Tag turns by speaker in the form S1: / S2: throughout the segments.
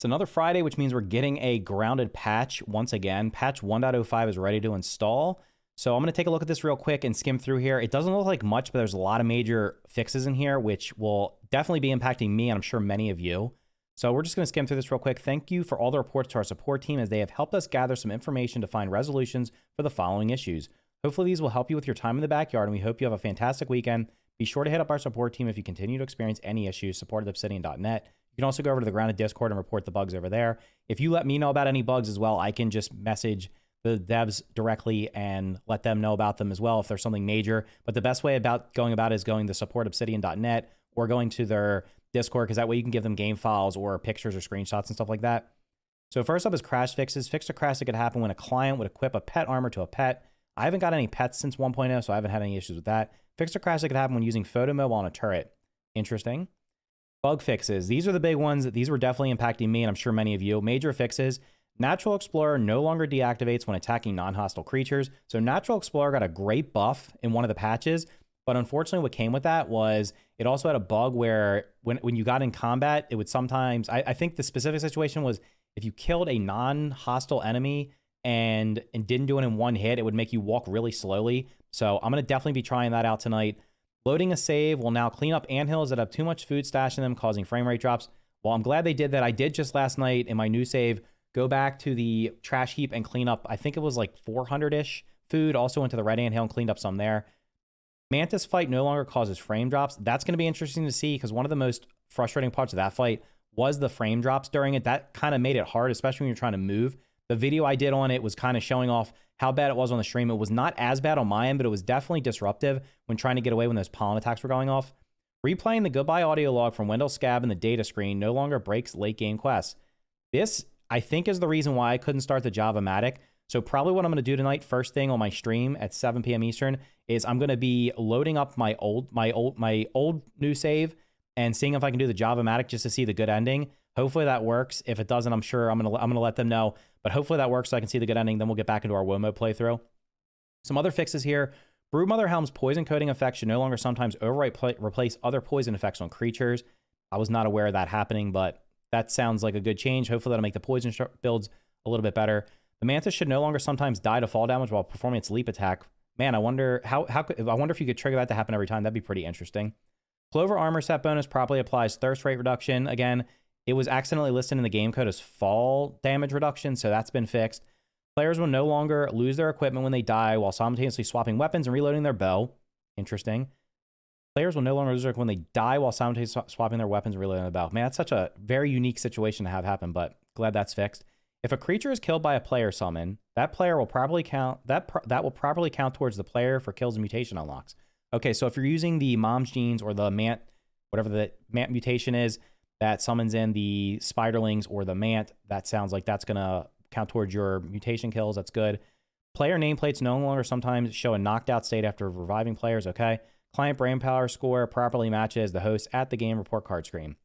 S1: It's another Friday, which means we're getting a grounded patch once again. Patch 1.05 is ready to install. So I'm going to take a look at this real quick and skim through here. It doesn't look like much, but there's a lot of major fixes in here, which will definitely be impacting me, and I'm sure many of you. So we're just going to skim through this real quick. Thank you for all the reports to our support team, as they have helped us gather some information to find resolutions for the following issues. Hopefully these will help you with your time in the backyard, and we hope you have a fantastic weekend. Be sure to hit up our support team if you continue to experience any issues. Support at obsidian.net. You can also go over to the Grounded Discord and report the bugs over there. If you let me know about any bugs as well, I can just message the devs directly and let them know about them as well if there's something major. But the best way about going about it is going to support obsidian.net or going to their Discord, because that way you can give them game files or pictures or screenshots and stuff like that. So first up is crash fixes. Fix a crash that could happen when a client would equip a pet armor to a pet. I haven't got any pets since 1.0, so I haven't had any issues with that. Fix a crash that could happen when using photo mode on a turret. Interesting. Bug fixes. These are the big ones. These were definitely impacting me, and I'm sure many of you. Major fixes. Natural Explorer no longer deactivates when attacking non-hostile creatures. So Natural Explorer got a great buff in one of the patches, but unfortunately what came with that was it also had a bug where when you got in combat, it would sometimes... I think the specific situation was if you killed a non-hostile enemy and didn't do it in one hit, it would make you walk really slowly. So I'm going to definitely be trying that out tonight. Loading a save will now clean up anthills that have too much food stashed in them, causing frame rate drops. Well, I'm glad they did that. I did just last night in my new save go back to the trash heap and clean up, I think it was like 400-ish food. Also went to the red anthill and cleaned up some there. Mantis fight no longer causes frame drops. That's going to be interesting to see, because one of the most frustrating parts of that fight was the frame drops during it. That kind of made it hard, especially when you're trying to move. The video I did on it was kind of showing off how bad it was on the stream. It was not as bad on my end, but it was definitely disruptive when trying to get away when those pollen attacks were going off. Replaying the goodbye audio log from Wendell Scab in the data screen no longer breaks late game quests. This, I think, is the reason why I couldn't start the Java-matic. So probably what I'm going to do tonight, first thing on my stream at 7 p.m. Eastern, is I'm going to be loading up my old new save and seeing if I can do the Java-matic just to see the good ending. Hopefully that works. If it doesn't, I'm sure I'm gonna let them know. But hopefully that works so I can see the good ending. Then we'll get back into our WOMO playthrough. Some other fixes here. Broodmother Helm's poison coating effect should no longer sometimes replace other poison effects on creatures. I was not aware of that happening, but that sounds like a good change. Hopefully that'll make the poison builds a little bit better. The Mantis should no longer sometimes die to fall damage while performing its leap attack. Man, I wonder if you could trigger that to happen every time. That'd be pretty interesting. Clover armor set bonus properly applies thirst rate reduction. Again, it was accidentally listed in the game code as fall damage reduction, so that's been fixed. Players will no longer lose their equipment when they die while simultaneously swapping weapons and reloading their bow. Interesting. Players will no longer lose their equipment when they die while simultaneously swapping their weapons and reloading their bow. Man, that's such a very unique situation to have happen, but glad that's fixed. If a creature is killed by a player summon, that player will probably count that will properly count towards the player for kills and mutation unlocks. Okay, so if you're using the Mom's Genes or the Mant, whatever the Mant mutation is, that summons in the Spiderlings or the Mant, that sounds like that's going to count towards your mutation kills. That's good. Player nameplates no longer sometimes show a knocked out state after reviving players. Okay. Client brainpower score properly matches the host at the game report card screen.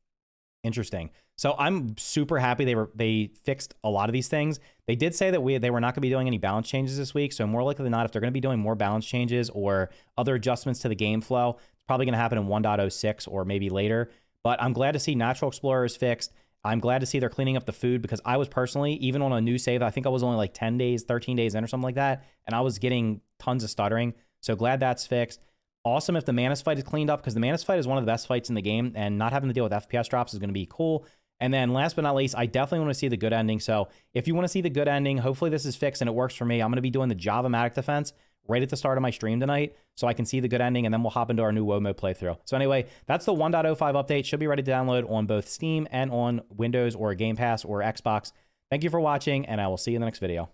S1: Interesting. So I'm super happy they fixed a lot of these things. They did say that they were not going to be doing any balance changes this week. So more likely than not, if they're going to be doing more balance changes or other adjustments to the game flow, it's probably going to happen in 1.06 or maybe later. But I'm glad to see Natural Explorer is fixed. I'm glad to see they're cleaning up the food, because I was personally, even on a new save, I think I was only like 10 days, 13 days in or something like that, and I was getting tons of stuttering. So glad that's fixed. Awesome if the Mantis fight is cleaned up, because the Mantis fight is one of the best fights in the game, and not having to deal with FPS drops is going to be cool. And then last but not least, I definitely want to see the good ending. So if you want to see the good ending, hopefully this is fixed and it works for me. I'm going to be doing the Java-matic defense right at the start of my stream tonight, so I can see the good ending, and then we'll hop into our new WOMO playthrough. So anyway, that's the 1.05 update. Should be ready to download on both Steam and on Windows or Game Pass or Xbox. Thank you for watching, and I will see you in the next video.